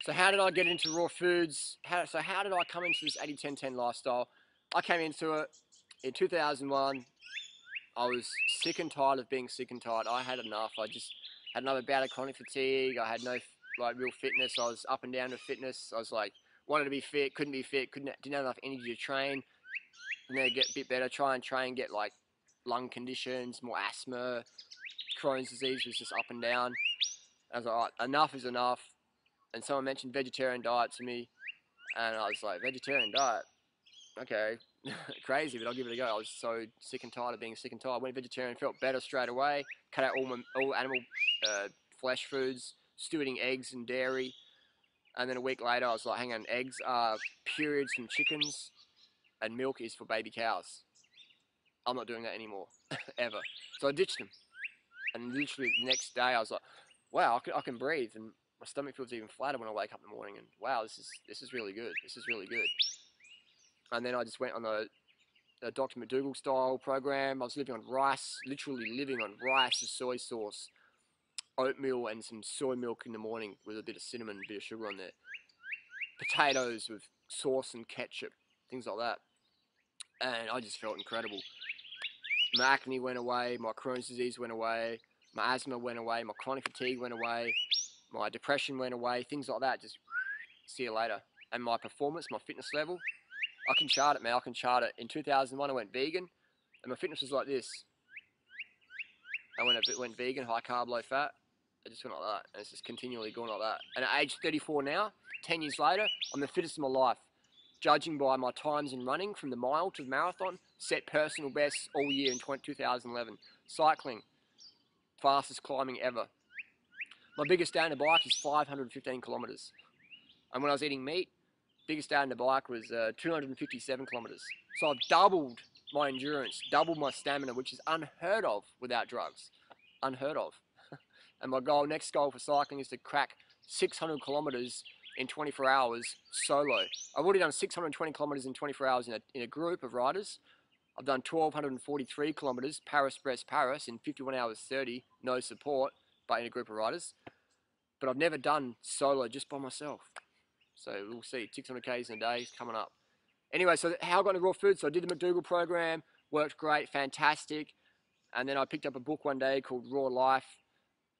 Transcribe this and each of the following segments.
So how did I get into raw foods? How did I come into this 80-10-10 lifestyle? I came into it in 2001. I was sick and tired of being sick and tired. I had enough. I just had another bout of chronic fatigue. I had no real fitness. I was up and down with fitness. I was like, wanted to be fit, couldn't be fit, didn't have enough energy to train. And then get a bit better, try and train, get like lung conditions, more asthma, Crohn's disease was just up and down. I was like, right, enough is enough. And someone mentioned vegetarian diet to me, and I was like, vegetarian diet? Okay, crazy, but I'll give it a go. I was so sick and tired of being sick and tired. I went vegetarian, felt better straight away. Cut out all animal flesh foods, still eating eggs and dairy. And then a week later, I was like, hang on, eggs are periods from chickens, and milk is for baby cows. I'm not doing that anymore, ever. So I ditched them. And literally the next day, I was like, wow, I can breathe, and my stomach feels even flatter when I wake up in the morning. And wow, this is really good. This is really good. And then I just went on a Dr. McDougall style program. I was living on rice, literally living on rice and soy sauce, oatmeal and some soy milk in the morning with a bit of cinnamon and a bit of sugar on there. Potatoes with sauce and ketchup, things like that. And I just felt incredible. My acne went away, my Crohn's disease went away, my asthma went away, my chronic fatigue went away, my depression went away, things like that. Just see you later. And my performance, my fitness level, I can chart it, man. I can chart it. In 2001, I went vegan, and my fitness was like this. I went vegan, high carb, low fat. It just went like that, and it's just continually going like that. And at age 34 now, 10 years later, I'm the fittest in my life. Judging by my times in running, from the mile to the marathon, set personal bests all year in 2011. Cycling, fastest climbing ever. My biggest day on the bike is 515 kilometers. And when I was eating meat, biggest day on the bike was 257 kilometers. So I've doubled my endurance, doubled my stamina, which is unheard of without drugs. Unheard of. And my next goal for cycling is to crack 600 kilometers in 24 hours solo. I've already done 620 kilometers in 24 hours in a group of riders. I've done 1,243 kilometers, Paris in 51 hours 30, no support, but in a group of riders. But I've never done solo just by myself. So we'll see, 600 Ks in a day is coming up. Anyway, so how I got into raw food, so I did the McDougall program, worked great, fantastic. And then I picked up a book one day called Raw Life.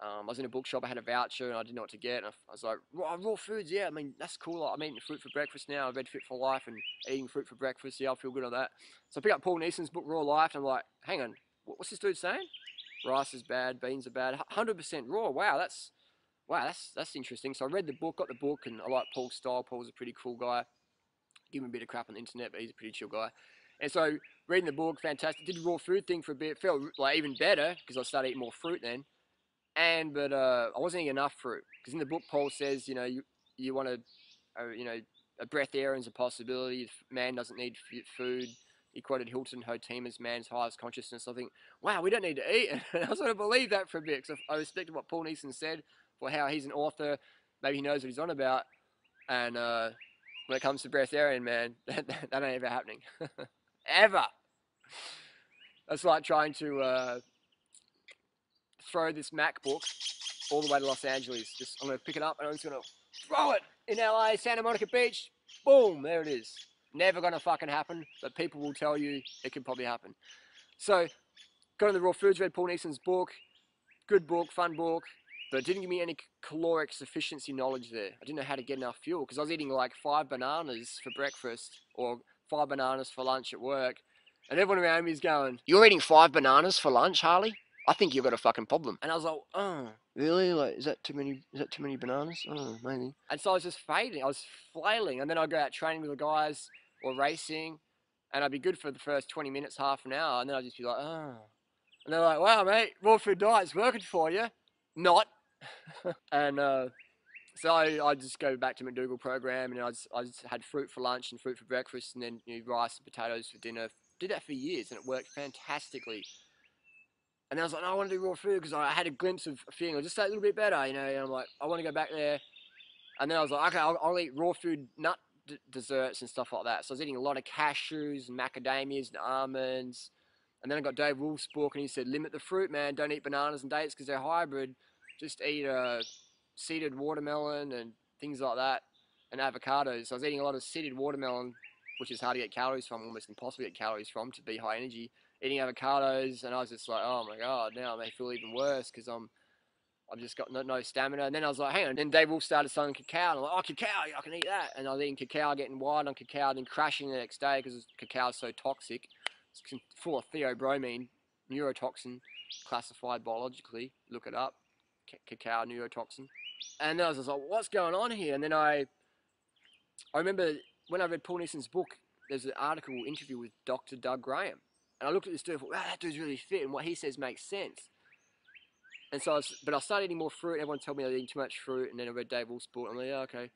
I was in a bookshop, I had a voucher, and I didn't know what to get. And I was like, raw foods, yeah, I mean, that's cool. I'm eating fruit for breakfast now. I've read Fit for Life and eating fruit for breakfast. Yeah, I feel good on that. So I picked up Paul Neeson's book, Raw Life, and I'm like, hang on, what's this dude saying? Rice is bad, beans are bad, 100% raw. Wow, that's interesting. So I read the book, got the book, and I like Paul's style. Paul's a pretty cool guy. Give him a bit of crap on the internet, but he's a pretty chill guy. And so reading the book, fantastic. Did the raw food thing for a bit. Felt like even better because I started eating more fruit then. But I wasn't eating enough fruit because in the book Paul says, you want a breath air is a possibility. Man doesn't need food. He quoted Hilton Hotem as man's highest consciousness. I think, wow, we don't need to eat. And I sort of believe that for a bit because I respected what Paul Neeson said for how he's an author. Maybe he knows what he's on about. And when it comes to breath air, man, that ain't ever happening. Ever. That's like trying to throw this MacBook all the way to Los Angeles. I'm going to pick it up and I'm just going to throw it in LA, Santa Monica Beach. Boom, there it is. Never going to fucking happen, but people will tell you it could probably happen. So, got into the raw foods, read Paul Neeson's book. Good book, fun book, but it didn't give me any caloric sufficiency knowledge there. I didn't know how to get enough fuel because I was eating like 5 bananas for breakfast or 5 bananas for lunch at work. And everyone around me is going, "You're eating 5 bananas for lunch, Harley? I think you've got a fucking problem." And I was like, "Oh, really? Like, is that too many bananas? Oh, maybe." And so I was just fading. I was flailing. And then I'd go out training with the guys or racing, and I'd be good for the first 20 minutes, half an hour, and then I'd just be like, "Oh." And they're like, "Wow, mate, raw food diet's working for you." Not. And so I just go back to McDougall program, and I just had fruit for lunch and fruit for breakfast, and then rice and potatoes for dinner. Did that for years, and it worked fantastically. And then I was like, no, I want to do raw food because I had a glimpse of a feeling just a little bit better, And I'm like, I want to go back there. And then I was like, okay, I'll eat raw food, nut desserts and stuff like that. So I was eating a lot of cashews and macadamias and almonds. And then I got Dave Wolf's book, and he said, limit the fruit, man. Don't eat bananas and dates because they're hybrid. Just eat seeded watermelon and things like that, and avocados. I was eating a lot of seeded watermelon, which is hard to get calories from, almost impossible to get calories from, to be high energy. Eating avocados, and I was just like, oh my god, now I may feel even worse because I've just got no stamina. And then I was like, hang on. And then Dave Wolf started selling cacao, and I'm like, oh, cacao, yeah, I can eat that. And I was eating cacao, getting wild on cacao, then crashing the next day because cacao is so toxic. It's full of theobromine, neurotoxin, classified biologically. Look it up, cacao neurotoxin. And then I was just like, what's going on here? And then I remember when I read Paul Nison's book, there's an article interview with Dr. Doug Graham. And I looked at this dude and thought, wow, that dude's really fit, and what he says makes sense. And so but I started eating more fruit. Everyone told me I was eating too much fruit, and then I read Dave Wolf's book. I'm like, yeah, okay.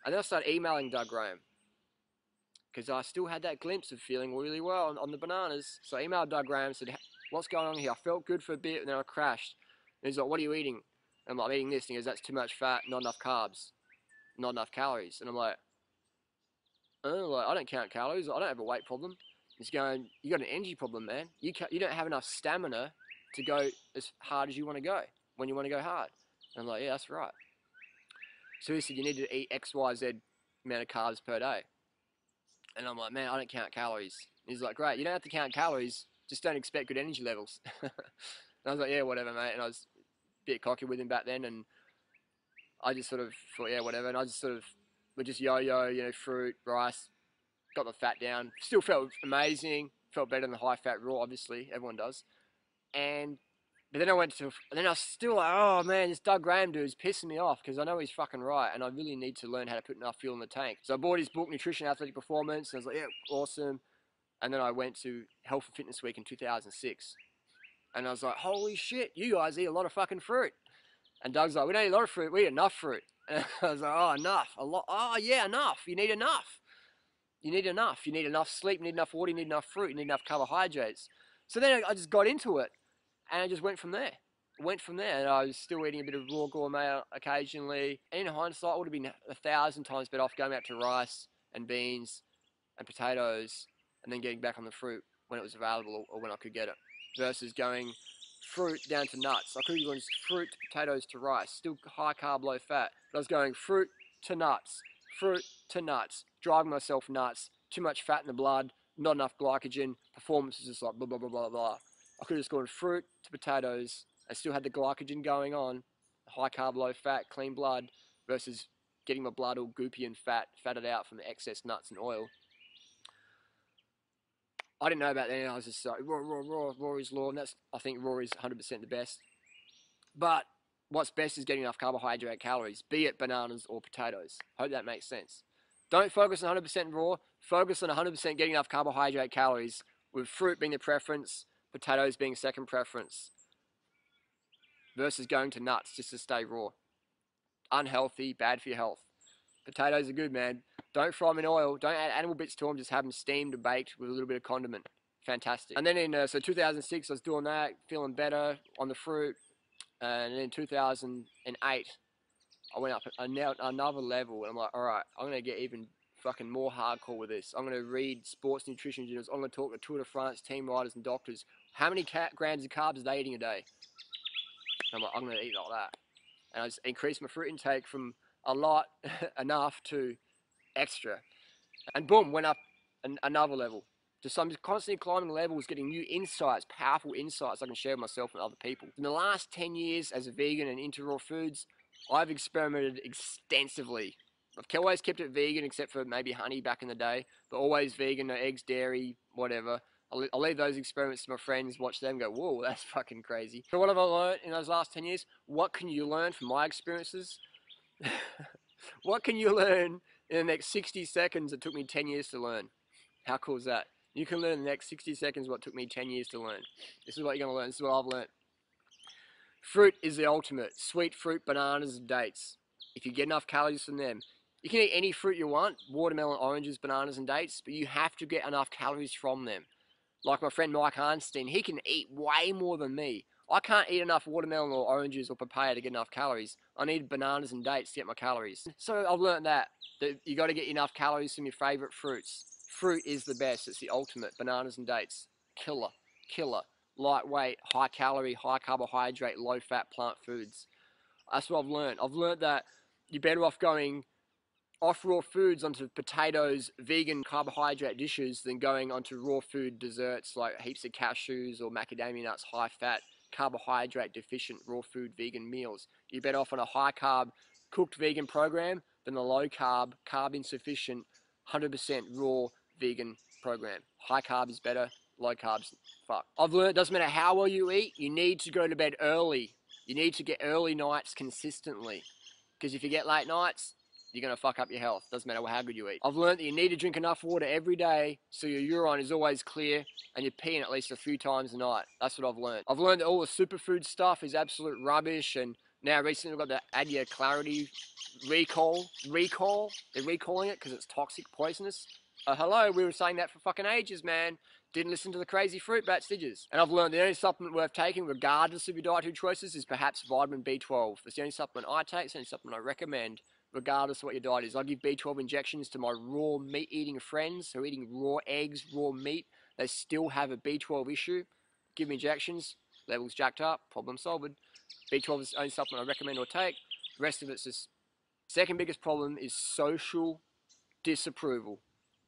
And then I started emailing Doug Graham because I still had that glimpse of feeling really well on the bananas. So I emailed Doug Graham and said, what's going on here? I felt good for a bit, and then I crashed. And he's like, what are you eating? And I'm like, I'm eating this. And he goes, that's too much fat, not enough carbs, not enough calories. And I'm like, oh, I don't count calories. I don't have a weight problem. He's going, you got an energy problem, man. You don't have enough stamina to go as hard as you want to go when you want to go hard. And I'm like, yeah, that's right. So he said, you need to eat X, Y, Z amount of carbs per day. And I'm like, man, I don't count calories. And he's like, great, you don't have to count calories, just don't expect good energy levels. And I was like, yeah, whatever, mate. And I was a bit cocky with him back then, and I just sort of thought, yeah, whatever. And I just sort of would just yo-yo, you know, fruit, rice, got the fat down. Still felt amazing. Felt better than the high-fat raw, obviously. Everyone does. But then I went to, and then I was still like, oh man, this Doug Graham dude's pissing me off because I know he's fucking right, and I really need to learn how to put enough fuel in the tank. So I bought his book, Nutrition Athletic Performance, and I was like, yeah, awesome. And then I went to Health and Fitness Week in 2006, and I was like, holy shit, you guys eat a lot of fucking fruit. And Doug's like, we don't eat a lot of fruit, we eat enough fruit. And I was like, oh, enough, a lot, oh yeah, enough, you need enough. You need enough. You need enough sleep, you need enough water, you need enough fruit, you need enough carbohydrates. So then I just got into it, and I just went from there. And I was still eating a bit of raw gourmet occasionally. And in hindsight, it would have been 1,000 times better off going out to rice and beans and potatoes and then getting back on the fruit when it was available or when I could get it, versus going fruit down to nuts. I could have gone fruit to potatoes to rice, still high carb, low fat. But I was going fruit to nuts, driving myself nuts, too much fat in the blood, not enough glycogen, performance is just like blah, blah, blah, blah, blah. I could have just gone fruit to potatoes. I still had the glycogen going on, high carb, low fat, clean blood, versus getting my blood all goopy and fatted out from the excess nuts and oil. I didn't know about that. I was just like, raw is law, and that's, I think raw is 100% the best. But what's best is getting enough carbohydrate calories, be it bananas or potatoes. Hope that makes sense. Don't focus on 100% raw, focus on 100% getting enough carbohydrate calories, with fruit being the preference, potatoes being second preference, versus going to nuts just to stay raw. Unhealthy, bad for your health. Potatoes are good, man. Don't fry them in oil. Don't add animal bits to them. Just have them steamed or baked with a little bit of condiment. Fantastic. And then in so 2006, I was doing that, feeling better on the fruit. And in 2008, I went up another level. And I'm like, all right, I'm going to get even fucking more hardcore with this. I'm going to read sports nutrition journals. I'm going to talk to Tour de France team riders and doctors. How many grams of carbs are they eating a day? And I'm like, I'm going to eat like that. And I just increased my fruit intake from a lot, enough, to extra. And boom, went up another level. Just I'm just constantly climbing levels, getting new insights, powerful insights I can share with myself and other people. In the last 10 years as a vegan and into raw foods, I've experimented extensively. I've always kept it vegan except for maybe honey back in the day, but always vegan, no eggs, dairy, whatever. I'll leave those experiments to my friends, watch them go, whoa, that's fucking crazy. So what have I learned in those last 10 years? What can you learn from my experiences? What can you learn in the next 60 seconds that took me 10 years to learn? How cool is that? You can learn in the next 60 seconds what took me 10 years to learn. This is what you're going to learn. This is what I've learned. Fruit is the ultimate. Sweet fruit, bananas, and dates. If you get enough calories from them, you can eat any fruit you want, watermelon, oranges, bananas, and dates, but you have to get enough calories from them. Like my friend Mike Arnstein, he can eat way more than me. I can't eat enough watermelon or oranges or papaya to get enough calories. I need bananas and dates to get my calories. So I've learned that you got to get enough calories from your favorite fruits. Fruit is the best. It's the ultimate. Bananas and dates. Killer. Lightweight, high calorie, high carbohydrate, low fat plant foods. That's what I've learned. I've learned that you're better off going off raw foods onto potatoes, vegan carbohydrate dishes than going onto raw food desserts like heaps of cashews or macadamia nuts, high fat, carbohydrate deficient raw food vegan meals. You're better off on a high carb cooked vegan program than the low carb, carb insufficient, 100% raw vegan program. High carb is better, low carbs, fuck. I've learned it doesn't matter how well you eat, you need to go to bed early. You need to get early nights consistently. Because if you get late nights, you're going to fuck up your health. Doesn't matter how good you eat. I've learned that you need to drink enough water every day so your urine is always clear and you're peeing at least a few times a night. That's what I've learned. I've learned that all the superfood stuff is absolute rubbish, and now recently we've got the Adia Clarity recall. They're recalling it because it's toxic, poisonous. Hello, we were saying that for fucking ages, man. Didn't listen to the crazy fruit bats, did you? And I've learned the only supplement worth taking, regardless of your dietary choices, is perhaps vitamin B12. It's the only supplement I take, it's the only supplement I recommend, regardless of what your diet is. I give B12 injections to my raw meat-eating friends who are eating raw eggs, raw meat. They still have a B12 issue. Give me injections, levels jacked up, problem solved. B12 is the only supplement I recommend or take. The rest of it's just... Second biggest problem is social disapproval.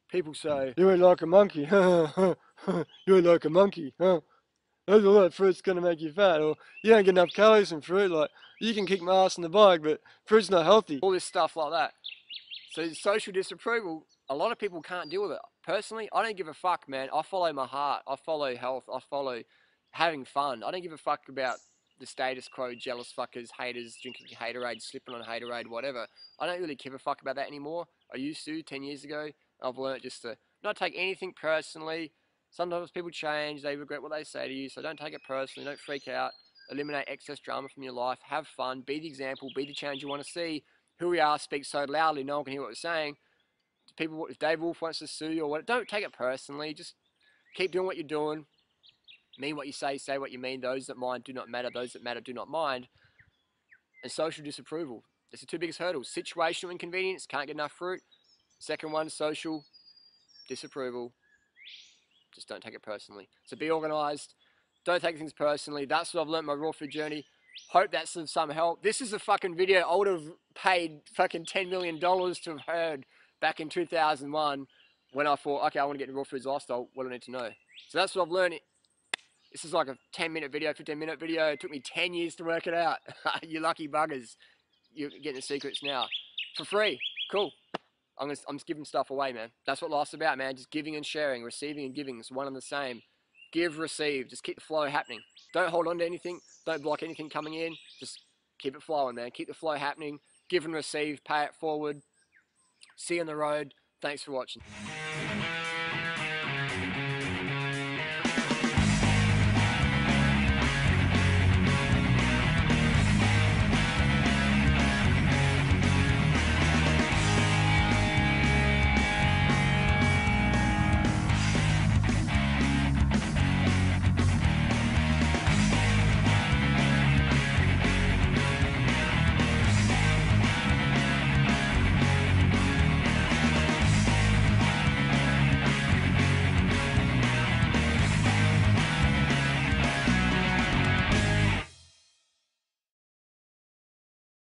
People say, you ain't like a monkey, you ain't like a monkey, huh? That's all that fruit's gonna make you fat, or you don't get enough calories from fruit, like, you can kick my ass in the bike, but fruit's not healthy. All this stuff like that. So social disapproval, a lot of people can't deal with it. Personally, I don't give a fuck, man. I follow my heart, I follow health, I follow having fun. I don't give a fuck about the status quo, jealous fuckers, haters, drinking haterade, slipping on haterade, whatever. I don't really give a fuck about that anymore. I used to 10 years ago. I've learned just to not take anything personally. Sometimes people change, they regret what they say to you, so don't take it personally, don't freak out. Eliminate excess drama from your life, have fun, be the example, be the change you want to see. Who we are speaks so loudly, no one can hear what we're saying. People, if Dave Wolf wants to sue you or what, don't take it personally, just keep doing what you're doing. Mean what you say what you mean. Those that mind do not matter, those that matter do not mind. And social disapproval. It's the two biggest hurdles. Situational inconvenience, can't get enough fruit. Second one, social disapproval. Just don't take it personally. So be organised. Don't take things personally. That's what I've learned my raw food journey. Hope that's of some help. This is a fucking video I would have paid fucking $10 million to have heard back in 2001 when I thought, okay, I want to get into raw foods lifestyle. What do I need to know? So that's what I've learned. This is like a 10-minute video, 15-minute video. It took me 10 years to work it out. You lucky buggers. You're getting the secrets now. For free. Cool. I'm just giving stuff away, man. That's what life's about, man. Just giving and sharing, receiving and giving. It's one and the same. Give, receive. Just keep the flow happening. Don't hold on to anything. Don't block anything coming in. Just keep it flowing, man. Keep the flow happening. Give and receive. Pay it forward. See you on the road. Thanks for watching.